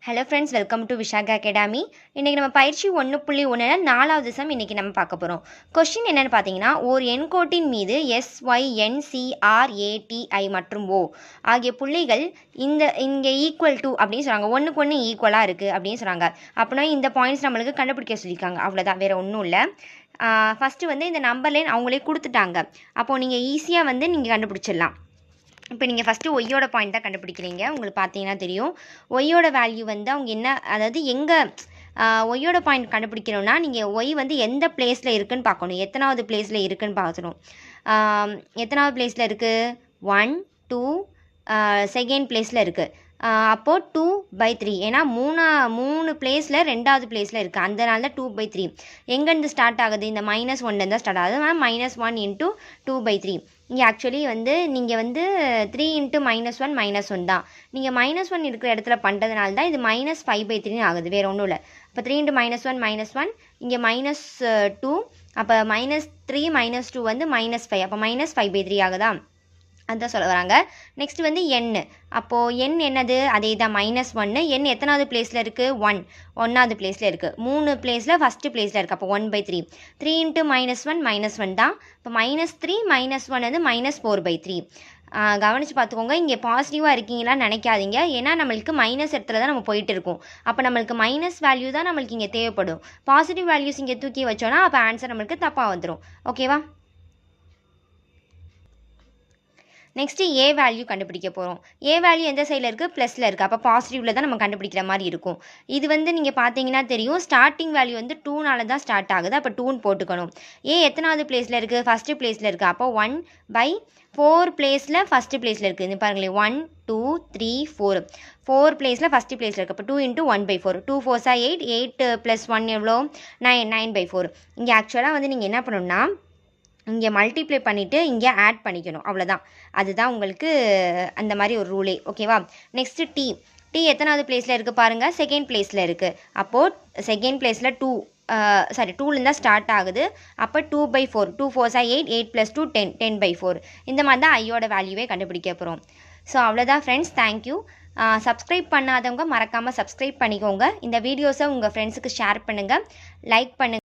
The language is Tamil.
Hello friends, welcome to Vishaka academy. இன்றைக்கி நம்ம பயிற்சி 1.1 4வது சம் இன்றைக்கி நம்ம பார்க்க போகிறோம். கொஸ்டின் என்னென்னு பார்த்தீங்கன்னா, ஓர் எண்கோட்டின் மீது SYNCRATI மற்றும் O ஆகிய புள்ளிகள் இங்கே ஈக்குவல் டு அப்படின்னு சொல்கிறாங்க. ஒன்றுக்கு ஒன்று ஈக்குவலாக இருக்குது அப்படின்னு சொல்கிறாங்க. அப்படின்னா இந்த பாயிண்ட்ஸ் நம்மளுக்கு கண்டுபிடிக்க சொல்லியிருக்காங்க. அவ்வளோதான், வேறு ஒன்றும் இல்லை. ஃபஸ்ட்டு வந்து இந்த நம்பர் லைன் அவங்களே கொடுத்துட்டாங்க. அப்போது நீங்கள் ஈஸியாக நீங்கள் கண்டுபிடிச்சிடலாம். இப்போ நீங்கள் ஃபஸ்ட்டு ஒய்யோட பாயிண்ட் தான் கண்டுபிடிக்கிறீங்க. உங்களுக்கு பார்த்தீங்கன்னா தெரியும், ஒய்யோட வேல்யூ அவங்க என்ன, அதாவது எங்கே ஒய்யோட பாயிண்ட் கண்டுபிடிக்கணும்னா நீங்கள் ஒய் எந்த பிளேஸில் இருக்குதுன்னு பார்க்கணும். எத்தனாவது பிளேஸில் இருக்குதுன்னு பார்க்கணும். எத்தனாவது பிளேஸில் இருக்குது? 1 2 செகண்ட் பிளேஸில் இருக்குது. அப்போது 2/3, ஏன்னா மூணு பிளேஸில் 2வது பிளேஸில் இருக்குது. அதனால தான் 2/3. எங்கேருந்து ஸ்டார்ட் ஆகுது? இந்த -1 தான் ஸ்டார்ட் ஆகுது. அதனால் -1 × 2/3. இங்கே ஆக்சுவலி நீங்கள் 3 × -1 தான். நீங்கள் -1 இருக்கிற இடத்துல பண்ணுறதுனால தான் இது -5/3 ஆகுது, வேறு ஒன்றும் இல்லை. அப்போ 3 × -1 இங்கே -2, அப்போ -3 -2 -5, அப்போ -5/3 ஆகுதா? அதுதான் சொல்ல வராங்க. Next n. அப்போது n என்னது? அதே தான் -1. n எத்தனாவது பிளேஸில் இருக்குது? 1வது பிளேஸில் இருக்குது. 3 பிளேஸில் ஃபஸ்ட்டு பிளேஸில் இருக்குது. அப்போ 1/3. 3 × -1 தான். இப்போ -3 -1 -4/3. கவனித்து பார்த்துக்கோங்க. இங்கே பாசிட்டிவாக இருக்கீங்களான்னு நினைக்காதீங்க. ஏன்னா நம்மளுக்கு மைனஸ் இடத்துல தான் நம்ம போயிட்டு இருக்கோம். அப்போ நம்மளுக்கு மைனஸ் வேல்யூ தான் நம்மளுக்கு இங்கே தேவைப்படும். பாசிட்டிவ் வேல்யூஸ் இங்கே தூக்கி வச்சோன்னா அப்போ ஆன்சர் நம்மளுக்கு தப்பாக வந்துடும். ஓகேவா? நெக்ஸ்ட்டு ஏ வேல்யூ கண்டுபிடிக்க போகிறோம். ஏ வேல்யூ எந்த சைடில் இருக்குது? ப்ளஸில் இருக்குது. அப்போ பாசிட்டிவில் தான் நம்ம கண்டுபிடிக்கிற மாதிரி இருக்கும். இது நீங்கள் பார்த்தீங்கன்னா தெரியும், ஸ்டார்டிங் வேல்யூ 2னால தான் ஸ்டார்ட் ஆகுது. அப்போ 2ன்னு போட்டுக்கணும். ஏ எத்தனாவது பிளேஸில் இருக்குது? ஃபஸ்ட்டு பிளேஸில் இருக்குது. அப்போ 1/4 பிளேஸில் ஃபஸ்ட்டு பிளேஸில் இருக்குது. இது பாருங்களேன், 1 2 3 4 பிளேஸில் ஃபஸ்ட்டு பிளேஸில் இருக்குது. அப்போ 2 × 1/4. 2 4s 8. 8 + 1 எவ்வளோ? 9/4. இங்கே ஆக்சுவலாக நீங்கள் என்ன பண்ணணும்னா, இங்கே மல்டிப்ளை பண்ணிவிட்டு இங்கே ஆட் பண்ணிக்கணும். அவ்வளோதான். அதுதான் உங்களுக்கு அந்த மாதிரி ஒரு ரூலே. ஓகேவா? நெக்ஸ்ட்டு டி எத்தனாவது பிளேஸில் இருக்குது பாருங்கள்? செகண்ட் பிளேஸில் இருக்குது. அப்போது செகண்ட் பிளேஸில் 2லேருந்து தான் ஸ்டார்ட் ஆகுது. அப்போ 2/4. 2 4s 8. 8 + 2 10. 10/4. இந்த மாதிரி தான் ஐயோட வேல்யூவே கண்டுபிடிக்க போகிறோம். ஸோ அவ்வளோதான் ஃப்ரெண்ட்ஸ். தேங்க்யூ. சப்ஸ்கிரைப் பண்ணாதவங்க மறக்காமல் சப்ஸ்கிரைப் பண்ணிக்கோங்க. இந்த வீடியோஸை உங்கள் ஃப்ரெண்ட்ஸுக்கு ஷேர் பண்ணுங்கள், லைக் பண்ணுங்கள்.